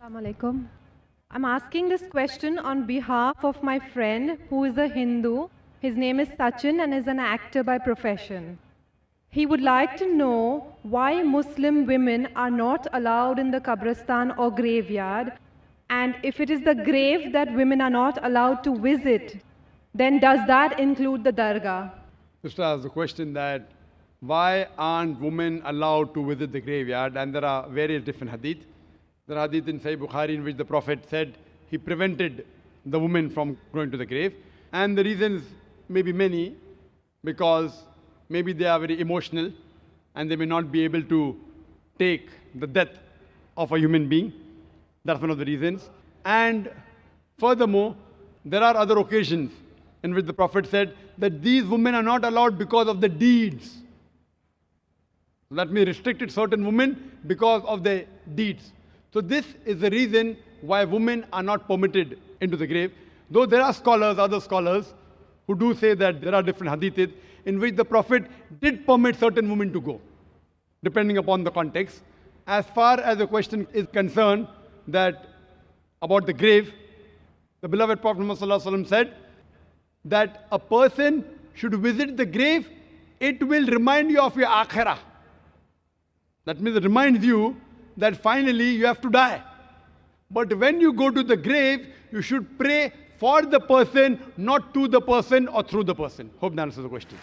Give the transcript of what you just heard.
Assalamu alaikum. I'm asking this question on behalf of my friend who is a Hindu. His name is Sachin and is an actor by profession. He would like to know why Muslim women are not allowed in the Qabristan or graveyard, and if it is the grave that women are not allowed to visit, then does that include the dargah? Sister asked the question that why aren't women allowed to visit the graveyard? And there are various different hadith. There are hadith in Sahih Bukhari in which the Prophet said he prevented the women from going to the grave. And the reasons may be many, because maybe they are very emotional and they may not be able to take the death of a human being. That's one of the reasons. And furthermore, there are other occasions in which the Prophet said that these women are not allowed because of the deeds. That may restrict certain women because of their deeds. So this is the reason why women are not permitted into the grave. Though there are scholars, other scholars, who do say that there are different hadiths in which the Prophet did permit certain women to go, depending upon the context. As far as the question is concerned that about the grave, the beloved Prophet Muhammad ﷺ said that a person should visit the grave, it will remind you of your akhirah. That means it reminds you that finally you have to die. But when you go to the grave, you should pray for the person, not to the person or through the person. Hope that answers the question.